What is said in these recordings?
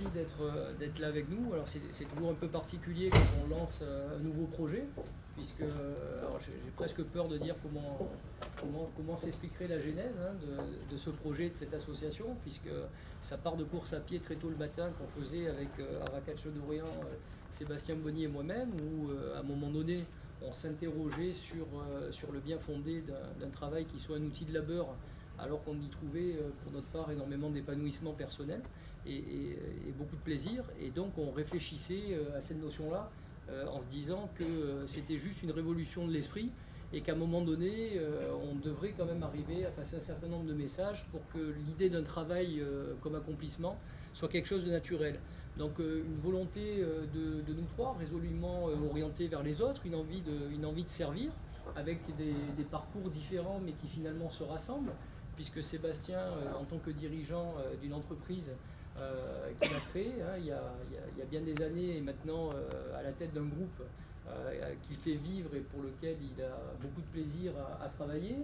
merci d'être là avec nous. Alors c'est toujours un peu particulier quand on lance un nouveau projet, puisque alors j'ai presque peur de dire comment s'expliquerait la genèse de ce projet, de cette association, puisque ça part de course à pied très tôt le matin qu'on faisait avec Aracatche-d'Orient, Sébastien Bonny et moi-même, où à un moment donné on s'interrogeait sur le bien fondé d'un travail qui soit un outil de labeur, alors qu'on y trouvait pour notre part énormément d'épanouissement personnel et beaucoup de plaisir. Et donc on réfléchissait à cette notion-là en se disant que c'était juste une révolution de l'esprit et qu'à un moment donné, on devrait quand même arriver à passer un certain nombre de messages pour que l'idée d'un travail comme accomplissement soit quelque chose de naturel. Donc une volonté de nous trois, résolument orientée vers les autres, une envie de servir, avec des parcours différents mais qui finalement se rassemblent, puisque Sébastien, en tant que dirigeant d'une entreprise qu'il a créée, il y a bien des années, et maintenant à la tête d'un groupe qu'il fait vivre et pour lequel il a beaucoup de plaisir à travailler.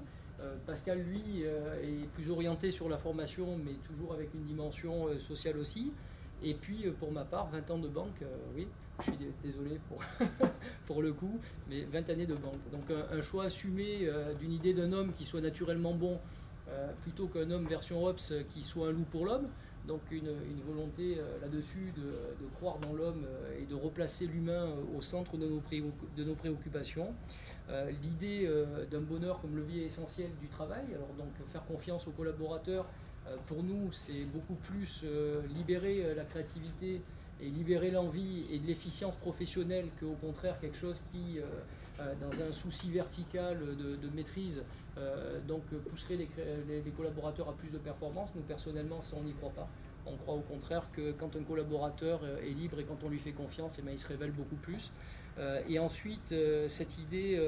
Pascal, lui, est plus orienté sur la formation, mais toujours avec une dimension sociale aussi. Et puis, pour ma part, 20 ans de banque, oui, je suis désolé pour le coup, mais 20 années de banque. Donc un choix assumé d'une idée d'un homme qui soit naturellement bon, plutôt qu'un homme version Ops qui soit un loup pour l'homme. Donc une volonté là-dessus de croire dans l'homme et de replacer l'humain au centre de nos préoccupations. L'idée d'un bonheur comme levier essentiel du travail, alors donc faire confiance aux collaborateurs, pour nous c'est beaucoup plus libérer la créativité et libérer l'envie et de l'efficience professionnelle qu'au contraire quelque chose qui, dans un souci vertical de maîtrise, donc pousserait les collaborateurs à plus de performance. Nous personnellement, ça on n'y croit pas. On croit au contraire que quand un collaborateur est libre et quand on lui fait confiance, il se révèle beaucoup plus. Et ensuite, cette idée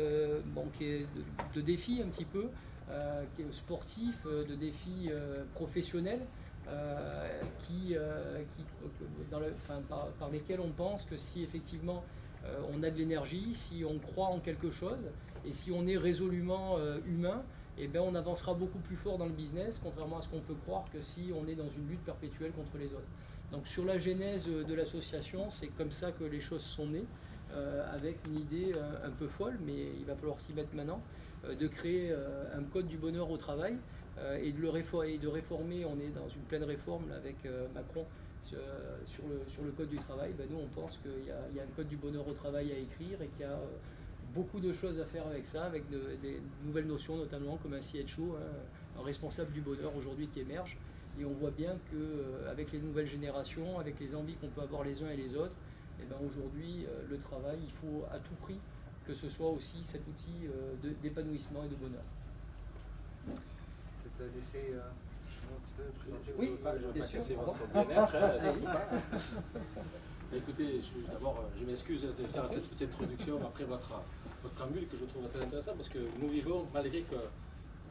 qui est de défi un petit peu, qui est sportif, de défi professionnel, par lesquels on pense que si effectivement on a de l'énergie, si on croit en quelque chose et si on est résolument humain, eh bien on avancera beaucoup plus fort dans le business, contrairement à ce qu'on peut croire que si on est dans une lutte perpétuelle contre les autres. Donc sur la genèse de l'association, c'est comme ça que les choses sont nées, avec une idée un peu folle, mais il va falloir s'y mettre maintenant, de créer un code du bonheur au travail et de réformer. On est dans une pleine réforme là, avec Macron sur le code du travail. Ben, nous on pense qu'il y a un code du bonheur au travail à écrire et qu'il y a beaucoup de choses à faire avec ça, avec des nouvelles notions notamment comme un CHO, un responsable du bonheur aujourd'hui qui émerge. Et on voit bien qu'avec les nouvelles générations, avec les envies qu'on peut avoir les uns et les autres, et ben aujourd'hui le travail, il faut à tout prix que ce soit aussi cet outil d'épanouissement et de bonheur. Peut-être laisser un petit peu présenter. Oui, bien sûr. C'est votre bien-être, surtout pas. Écoutez, d'abord, je m'excuse de faire cette petite introduction après votre préambule que je trouve très intéressant parce que nous vivons, malgré qu'on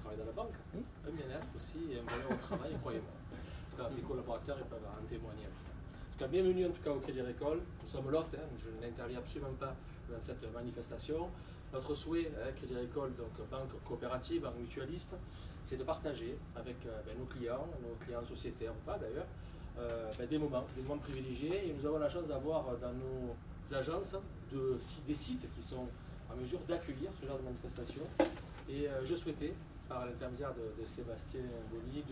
travaille dans la banque, un bien-être aussi et un bonheur au travail, croyez-moi. En tout cas, les collaborateurs ils peuvent en témoigner. En tout cas, bienvenue en tout cas au Crédit Agricole. Nous sommes l'hôte, je n'interviens absolument pas dans cette manifestation. Notre souhait, Crédit Agricole, donc banque coopérative, banque mutualiste, c'est de partager avec nos clients sociétaires ou pas d'ailleurs, des moments privilégiés. Et nous avons la chance d'avoir dans nos agences des sites qui sont en mesure d'accueillir ce genre de manifestation. Et je souhaitais, par l'intermédiaire de Sébastien Bonny,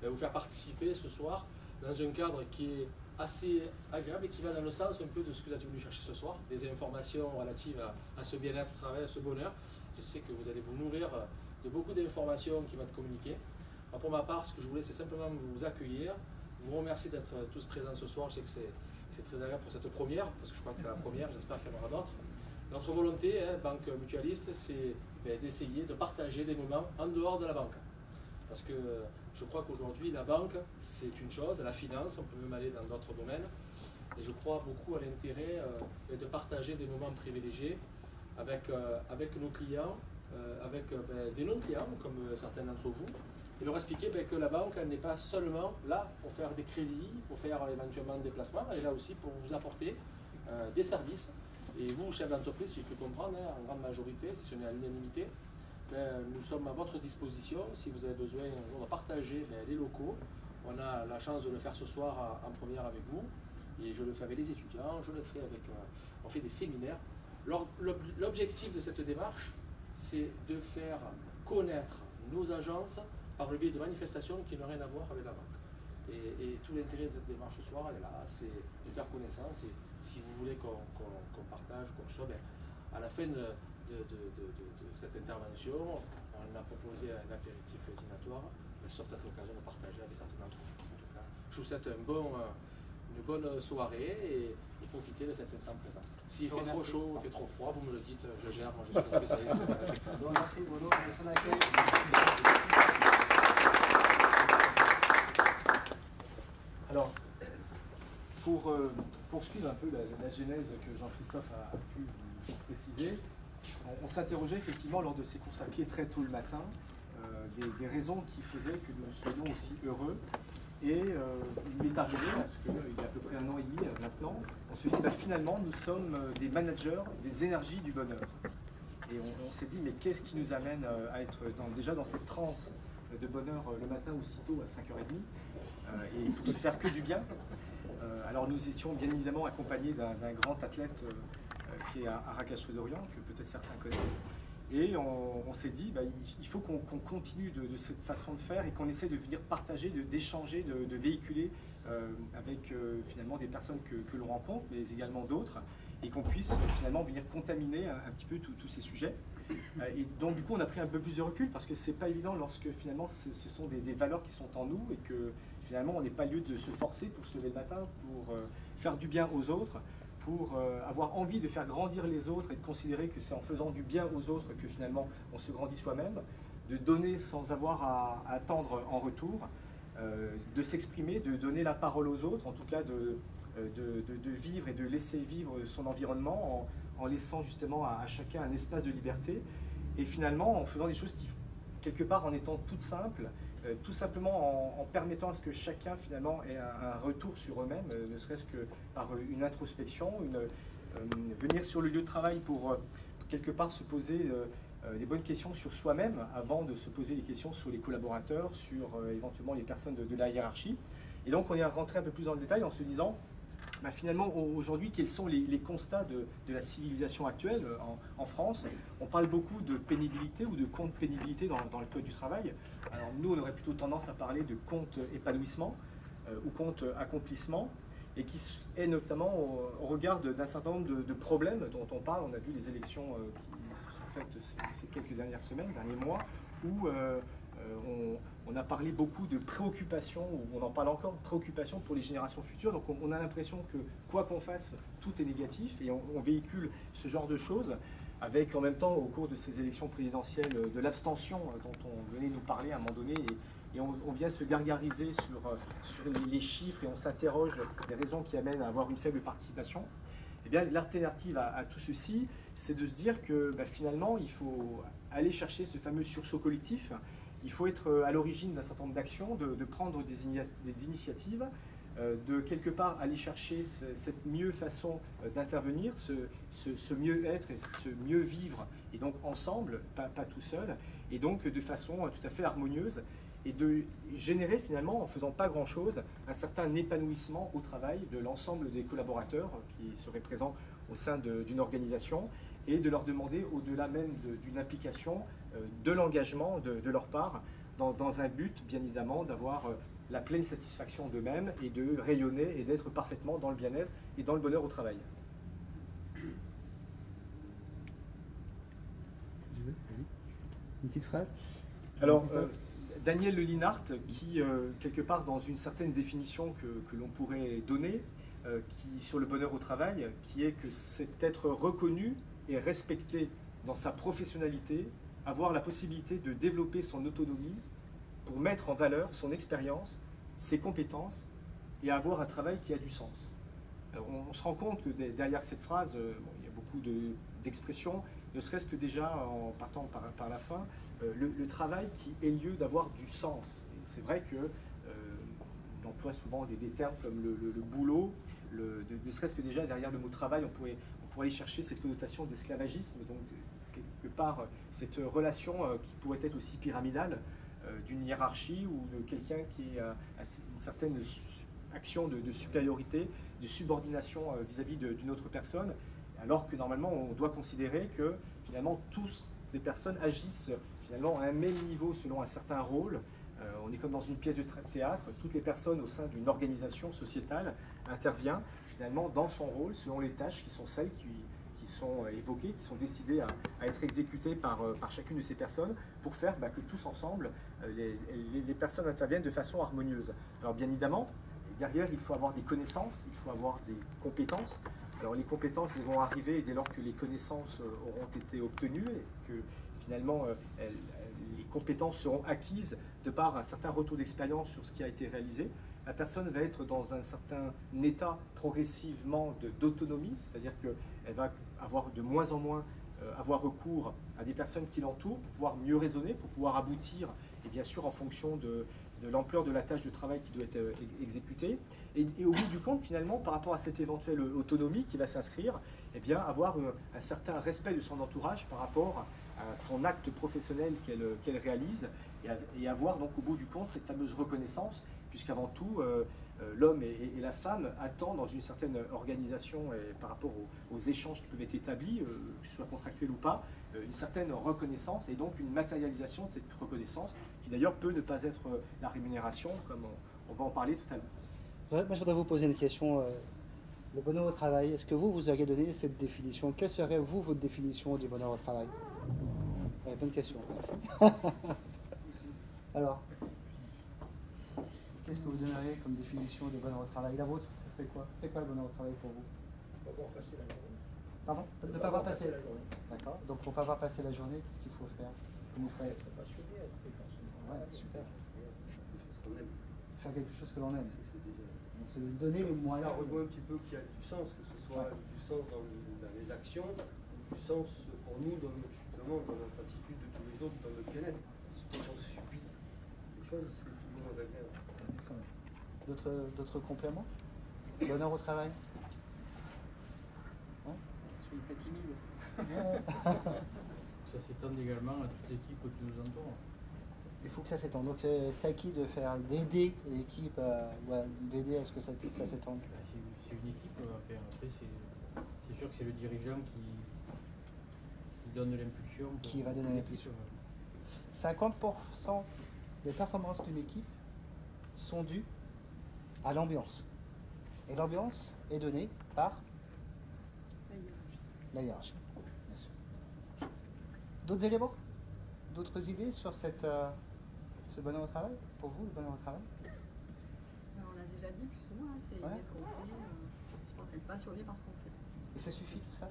de vous faire participer ce soir dans un cadre qui est assez agréable et qui va dans le sens un peu de ce que vous êtes venu chercher ce soir, des informations relatives à ce bien-être au travail, à ce bonheur. Je sais que vous allez vous nourrir de beaucoup d'informations qui vont être communiquées. Alors pour ma part, ce que je voulais, c'est simplement vous accueillir, vous remercier d'être tous présents ce soir. Je sais que c'est très agréable pour cette première, parce que je crois que c'est la première, j'espère qu'il y en aura d'autres. Notre volonté, banque mutualiste, c'est d'essayer de partager des moments en dehors de la banque. Parce que je crois qu'aujourd'hui, la banque, c'est une chose, la finance, on peut même aller dans d'autres domaines. Et je crois beaucoup à l'intérêt de partager des moments privilégiés avec nos clients, avec des non-clients, comme certains d'entre vous, et leur expliquer que la banque n'est pas seulement là pour faire des crédits, pour faire éventuellement des placements, elle est là aussi pour vous apporter des services. Et vous, chef d'entreprise, j'ai pu comprendre, en grande majorité, si ce n'est à l'unanimité, nous sommes à votre disposition si vous avez besoin de partager les locaux. On a la chance de le faire ce soir en première avec vous. Et je le fais avec les étudiants, je le fais avec... on fait des séminaires. L'objectif de cette démarche, c'est de faire connaître nos agences par le biais de manifestations qui n'ont rien à voir avec la banque. Et tout l'intérêt de cette démarche ce soir, elle est là, c'est de faire connaissance. Et si vous voulez qu'on partage, qu'on soit, à la fin de cette intervention, on a proposé un apéritif dînatoire. Ce sera peut-être l'occasion de partager avec certains d'entre vous. En tout cas, je vous souhaite une bonne soirée et profitez de cet instant présent. S'il fait trop chaud, il fait trop froid, vous me le dites, je gère, moi je suis un spécialiste. Merci Bruno, merci son accueil. Alors, pour poursuivre un peu la genèse que Jean-Christophe a pu vous préciser, on s'interrogeait effectivement lors de ces courses à pied très tôt le matin des raisons qui faisaient que nous soyons aussi heureux. Et il m'est arrivé, parce qu'il y a à peu près 1 an et demi maintenant, on se dit finalement nous sommes des managers des énergies du bonheur. Et on s'est dit mais qu'est-ce qui nous amène à être déjà dans cette transe de bonheur le matin aussitôt à 5h30 et pour se faire que du bien. Alors nous étions bien évidemment accompagnés d'un grand athlète qui est à Arakache-d'Orient, que peut-être certains connaissent. Et on s'est dit, il faut qu'on continue de cette façon de faire et qu'on essaie de venir partager, d'échanger, de véhiculer avec finalement des personnes que l'on rencontre, mais également d'autres, et qu'on puisse finalement venir contaminer un petit peu tous ces sujets. Et donc du coup, on a pris un peu plus de recul parce que c'est pas évident lorsque finalement ce sont des valeurs qui sont en nous et que finalement on n'est pas lieu de se forcer pour se lever le matin, pour faire du bien aux autres, pour avoir envie de faire grandir les autres et de considérer que c'est en faisant du bien aux autres que finalement on se grandit soi-même, de donner sans avoir à attendre en retour, de s'exprimer, de donner la parole aux autres, en tout cas de vivre et de laisser vivre son environnement en laissant justement à chacun un espace de liberté et finalement en faisant des choses qui, quelque part en étant toutes simples, tout simplement en permettant à ce que chacun finalement ait un retour sur eux-mêmes, ne serait-ce que par une introspection, venir sur le lieu de travail pour quelque part se poser des bonnes questions sur soi-même avant de se poser des questions sur les collaborateurs, sur éventuellement les personnes de la hiérarchie. Et donc on est rentré un peu plus dans le détail en se disant finalement aujourd'hui quels sont les constats de la civilisation actuelle en France. On parle beaucoup de pénibilité ou de compte pénibilité dans le code du travail. Alors nous on aurait plutôt tendance à parler de compte épanouissement ou compte accomplissement et qui est notamment au regard d'un certain nombre de problèmes dont on parle. On a vu les élections qui se sont faites ces quelques dernières semaines, derniers mois, où on a parlé beaucoup de préoccupations, ou on en parle encore, de préoccupations pour les générations futures. Donc on a l'impression que quoi qu'on fasse, tout est négatif et on véhicule ce genre de choses avec en même temps au cours de ces élections présidentielles de l'abstention dont on venait nous parler à un moment donné et on vient se gargariser sur les chiffres et on s'interroge des raisons qui amènent à avoir une faible participation. Eh bien, l'alternative à tout ceci, c'est de se dire que finalement, il faut aller chercher ce fameux sursaut collectif. Il faut être à l'origine d'un certain nombre d'actions, de prendre des initiatives, de quelque part aller chercher cette mieux façon d'intervenir, ce mieux être et ce mieux vivre, et donc ensemble, pas tout seul, et donc de façon tout à fait harmonieuse, et de générer finalement, en faisant pas grand-chose, un certain épanouissement au travail de l'ensemble des collaborateurs qui seraient présents au sein d'une organisation, et de leur demander, au-delà même d'une implication, de l'engagement de leur part, dans un but, bien évidemment, d'avoir la pleine satisfaction d'eux-mêmes et de rayonner et d'être parfaitement dans le bien-être et dans le bonheur au travail. Vas-y. Une petite phrase. Alors, Daniel Le Linhart, qui, quelque part, dans une certaine définition que l'on pourrait donner, qui, sur le bonheur au travail, qui est que c'est être reconnu et respecté dans sa professionnalité, avoir la possibilité de développer son autonomie pour mettre en valeur son expérience, ses compétences et avoir un travail qui a du sens. Alors, on se rend compte que derrière cette phrase, il y a beaucoup d'expressions, ne serait-ce que déjà en partant par la fin, le travail qui est lieu d'avoir du sens. C'est vrai que on emploie souvent des termes comme le boulot, ne serait-ce que déjà derrière le mot travail, on pourrait aller chercher cette connotation d'esclavagisme, donc quelque part cette relation qui pourrait être aussi pyramidale d'une hiérarchie ou de quelqu'un qui a une certaine action de supériorité, de subordination vis-à-vis d'une autre personne, alors que normalement on doit considérer que finalement toutes les personnes agissent finalement à un même niveau selon un certain rôle. On est comme dans une pièce de théâtre, toutes les personnes au sein d'une organisation sociétale interviennent finalement dans son rôle selon les tâches qui sont celles qui sont évoquées, qui sont décidées à être exécutées par chacune de ces personnes pour faire que tous ensemble, les personnes interviennent de façon harmonieuse. Alors bien évidemment, derrière il faut avoir des connaissances, il faut avoir des compétences. Alors les compétences elles vont arriver dès lors que les connaissances auront été obtenues et que finalement les compétences seront acquises de par un certain retour d'expérience sur ce qui a été réalisé. La personne va être dans un certain état progressivement d'autonomie, c'est-à-dire qu'elle va avoir de moins en moins avoir recours à des personnes qui l'entourent pour pouvoir mieux raisonner, pour pouvoir aboutir, et bien sûr en fonction de l'ampleur de la tâche de travail qui doit être exécutée. Et au bout du compte, finalement, par rapport à cette éventuelle autonomie qui va s'inscrire, eh bien, avoir un certain respect de son entourage par rapport à son acte professionnel qu'elle réalise et avoir donc au bout du compte cette fameuse reconnaissance, puisqu'avant tout, l'homme et la femme attendent dans une certaine organisation et par rapport aux échanges qui peuvent être établis, que ce soit contractuel ou pas, une certaine reconnaissance et donc une matérialisation de cette reconnaissance qui d'ailleurs peut ne pas être la rémunération comme on va en parler tout à l'heure. Moi, je voudrais vous poser une question. Le bonheur au travail, est-ce que vous auriez donné cette définition? Quelle serait, votre définition du bonheur au travail? Bonne question, merci. Alors, qu'est-ce que vous donneriez comme définition de bonheur au travail? La vôtre, ce serait quoi? C'est quoi le bonheur au travail pour vous? Pardon? Ne pas avoir passé la journée. D'accord. Donc, pour ne pas avoir passé la journée, qu'est-ce qu'il faut faire? Comment il faut être passionné, ouais, super. Faire quelque chose que l'on aime. Donc, c'est de donner les moyens. Ça rejoint un petit peu qu'il y a du sens, que ce soit du sens dans les actions, du sens pour nous justement dans notre attitude de tous les jours, dans notre bien-être. Quand on subit les choses, c'est toujours moins agréable. D'autres compléments? Bonheur au travail? Je suis pas timide. Ça s'étend également à toute l'équipe qui nous entoure. Il faut que ça s'étende. Donc c'est à qui de faire, d'aider l'équipe, d'aider à ce que ça s'étende? C'est une équipe, après c'est sûr que c'est le dirigeant qui donne l'impulsion. Qui va donner l'impulsion. 50% des performances d'une équipe sont dues à l'ambiance. Et l'ambiance est donnée par la hiérarchie. Bien sûr. D'autres éléments? D'autres idées sur ce bonheur au travail? Pour vous, le bonheur au travail? On l'a déjà dit plus ou moins, c'est aimer ce qu'on fait. Je pense qu'être passionné par ce qu'on fait. Et ça suffit tout ça?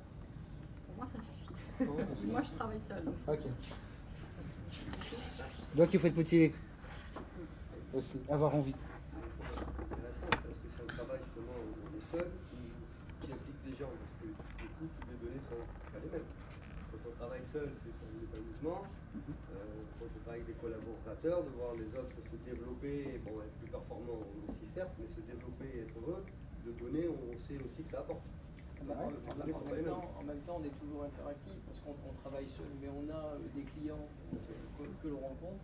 Pour moi, ça suffit. Pour vous, ça suffit. Moi, je travaille seule. Ok. Donc il faut être motivé. Aussi, avoir envie. C'est intéressant parce que c'est un travail justement où on est seul, qui implique des gens, parce que du coup, toutes les données sont pas les mêmes. Quand on travaille seul, c'est son épanouissement. Quand on travaille avec des collaborateurs, de voir les autres se développer, bon, être plus performants aussi certes, mais se développer et être heureux, de donner, on sait aussi que ça apporte. En même temps, on est toujours interactif parce qu'on travaille seul, mais on a des clients que l'on rencontre.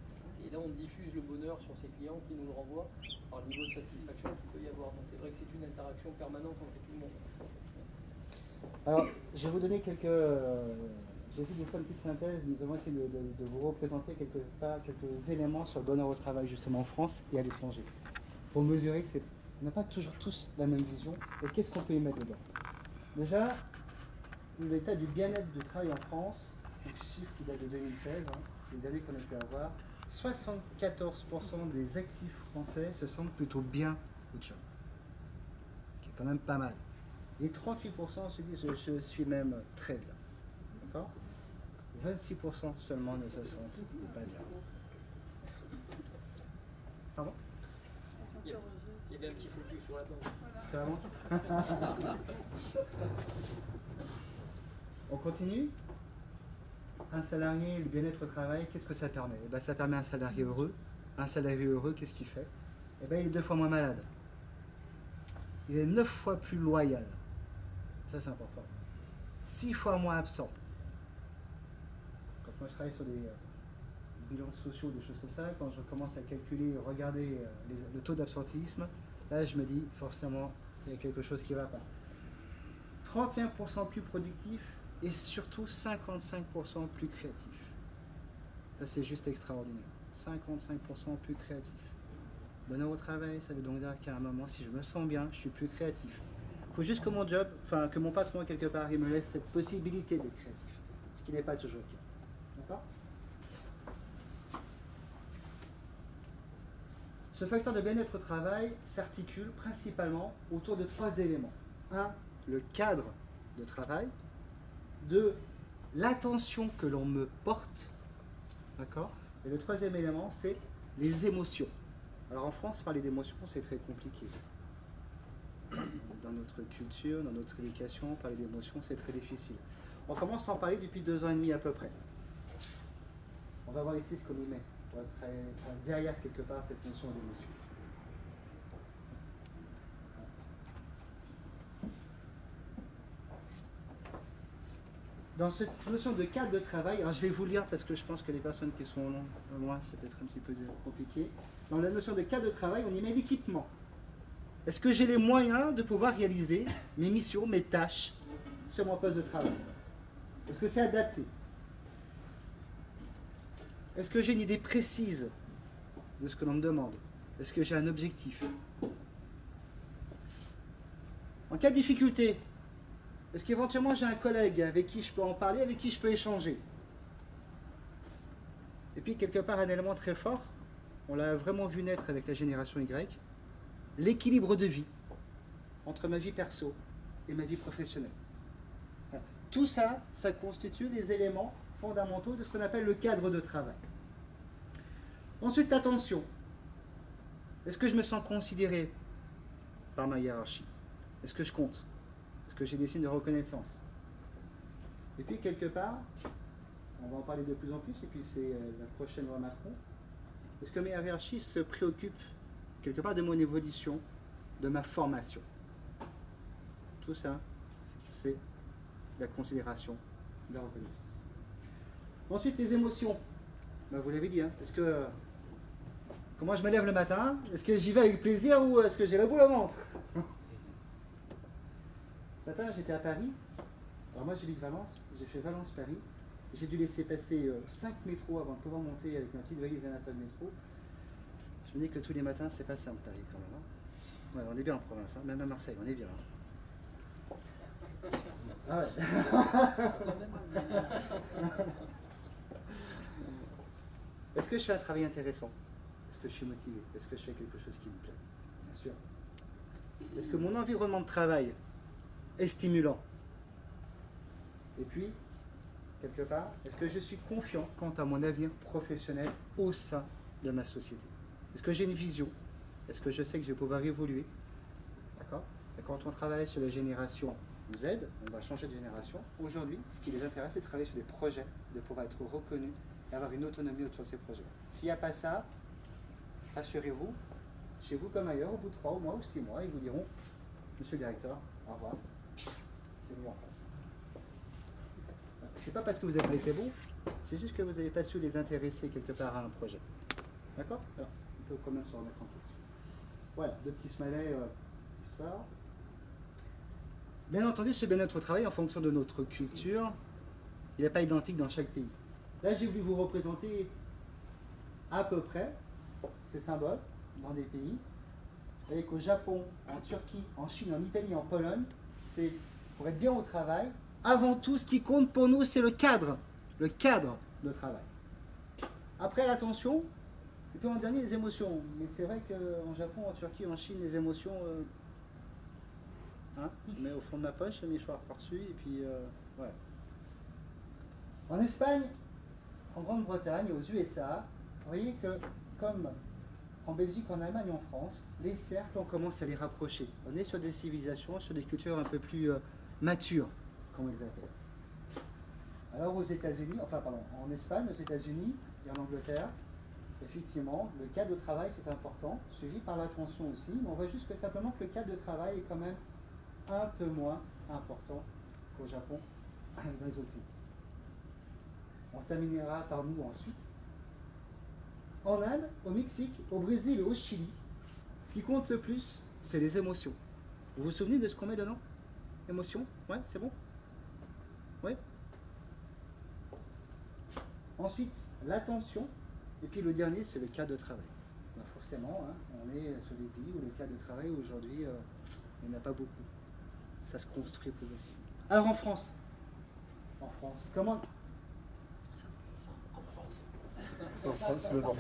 Et là, on diffuse le bonheur sur ces clients qui nous le renvoient par le niveau de satisfaction qu'il peut y avoir. Donc c'est vrai que c'est une interaction permanente entre tout le monde. Alors, je vais vous donner j'essaie de vous faire une petite synthèse. Nous avons essayé de vous représenter quelques éléments sur le bonheur au travail, justement en France et à l'étranger. Pour mesurer que on n'a pas toujours tous la même vision. Et qu'est-ce qu'on peut y mettre dedans? Déjà, l'état du bien-être du travail en France, donc chiffre qui date de 2016, c'est l'année qu'on a pu avoir, 74% des actifs français se sentent plutôt bien au job. Ce qui est quand même pas mal. Et 38% se disent je suis même très bien. D'accord? 26% seulement ne se sentent pas bien. Pardon? Il y avait un petit focus sur la banque. C'est vraiment On continue. Un salarié, le bien-être au travail, qu'est-ce que ça permet? Eh ben, ça permet un salarié heureux. Un salarié heureux, qu'est-ce qu'il fait? Eh ben, il est 2 fois moins malade. Il est 9 fois plus loyal. Ça, c'est important. 6 fois moins absent. Quand moi je travaille sur des bilans sociaux, des choses comme ça, quand je commence à calculer, regarder le taux d'absentéisme, là je me dis forcément il y a quelque chose qui ne va pas. 31% plus productif et surtout 55% plus créatif. Ça c'est juste extraordinaire. 55% plus créatif. Bonheur au travail, ça veut donc dire qu'à un moment, si je me sens bien, je suis plus créatif. Il faut juste que mon job, enfin que mon patron quelque part, il me laisse cette possibilité d'être créatif. Ce qui n'est pas toujours le cas. D'accord ? Ce facteur de bien-être au travail s'articule principalement autour de 3 éléments. 1, le cadre de travail. 2, l'attention que l'on me porte. D'accord ? Et le 3e élément, c'est les émotions. Alors en France, parler d'émotions, c'est très compliqué. Dans notre culture, dans notre éducation, parler d'émotions, c'est très difficile. On commence à en parler depuis 2 ans et demi à peu près. On va voir ici ce qu'on y met. On va être derrière quelque part cette notion d'émotion. Dans cette notion de cadre de travail, alors je vais vous lire parce que je pense que les personnes qui sont loin, c'est peut-être un petit peu compliqué. Dans la notion de cadre de travail, on y met l'équipement. Est-ce que j'ai les moyens de pouvoir réaliser mes missions, mes tâches sur mon poste de travail? Est-ce que c'est adapté? Est-ce que j'ai une idée précise de ce que l'on me demande? Est-ce que j'ai un objectif? En cas de difficulté, est-ce qu'éventuellement j'ai un collègue avec qui je peux en parler, avec qui je peux échanger? Et puis quelque part un élément très fort, on l'a vraiment vu naître avec la génération Y, l'équilibre de vie entre ma vie perso et ma vie professionnelle. Voilà. Tout ça, ça constitue les éléments fondamentaux de ce qu'on appelle le cadre de travail. Ensuite, attention. Est-ce que je me sens considéré par ma hiérarchie? Est-ce que je compte? Est-ce que j'ai des signes de reconnaissance? Et puis, quelque part, on va en parler de plus en plus, et puis c'est la prochaine loi Macron, est-ce que ma hiérarchie se préoccupe quelque part de mon évolution, de ma formation? Tout ça, c'est la considération, de la reconnaissance. Ensuite, les émotions. Ben, vous l'avez dit, hein. Est-ce que comment je me lève le matin? Est-ce que j'y vais avec plaisir ou est-ce que j'ai la boule au ventre? Ce matin, j'étais à Paris. Alors moi, j'habite Valence. J'ai fait Valence-Paris. J'ai dû laisser passer 5 métros avant de pouvoir monter avec ma petite valise à l'intérieur du métro. Je me dis que tous les matins, c'est pas simple, Paris, quand même. Hein. Voilà, on est bien en province, hein. Même à Marseille, on est bien. Hein. Ah ouais. Est-ce que je fais un travail intéressant? Est-ce que je suis motivé? Est-ce que je fais quelque chose qui me plaît? Bien sûr. Est-ce que mon environnement de travail est stimulant? Et puis, quelque part, est-ce que je suis confiant quant à mon avenir professionnel au sein de ma société? Est-ce que j'ai une vision? Est-ce que je sais que je vais pouvoir évoluer? D'accord? Et quand on travaille sur la génération Z, on va changer de génération. Aujourd'hui, ce qui les intéresse, c'est de travailler sur des projets, de pouvoir être reconnus et avoir une autonomie autour de ces projets. S'il n'y a pas ça, rassurez-vous, chez vous comme ailleurs, au bout de 3 mois ou 6 mois, ils vous diront « Monsieur le directeur, au revoir, c'est nous en face ». C'est pas parce que vous avez été bon, c'est juste que vous n'avez pas su les intéresser quelque part à un projet. D'accord? Alors, on peut quand même se remettre en question. Voilà, 2 petits smileys, histoire. Bien entendu, ce bien-être au travail, en fonction de notre culture, il n'est pas identique dans chaque pays. Là, j'ai voulu vous représenter à peu près ces symboles dans des pays. Vous voyez qu'au Japon, en Turquie, en Chine, en Italie, en Pologne, c'est pour être bien au travail. Avant tout, ce qui compte pour nous, c'est le cadre de travail. Après, l'attention, et puis en dernier, les émotions. Mais c'est vrai qu'en Japon, en Turquie, en Chine, les émotions, je mets au fond de ma poche, je mets mes choix par-dessus, et puis voilà. En Espagne, en Grande-Bretagne, aux USA, vous voyez que, comme en Belgique, en Allemagne, en France, les cercles, on commence à les rapprocher. On est sur des civilisations, sur des cultures un peu plus matures, comme on les appelle. Alors aux États-Unis, en Espagne, aux États-Unis et en Angleterre, effectivement, le cadre de travail c'est important, suivi par l'attention aussi, mais on voit juste que simplement que le cadre de travail est quand même un peu moins important qu'au Japon et dans les autres pays. On terminera par nous ensuite. En Inde, au Mexique, au Brésil et au Chili, ce qui compte le plus, c'est les émotions. Vous vous souvenez de ce qu'on met dedans? Émotions? Ouais, c'est bon? Ouais. Ensuite, l'attention. Et puis le dernier, c'est le cadre de travail. Ben forcément, hein, on est sur des pays où le cadre de travail, aujourd'hui, il n'y en a pas beaucoup. Ça se construit progressivement. Alors en France, comment... En France, le Nord.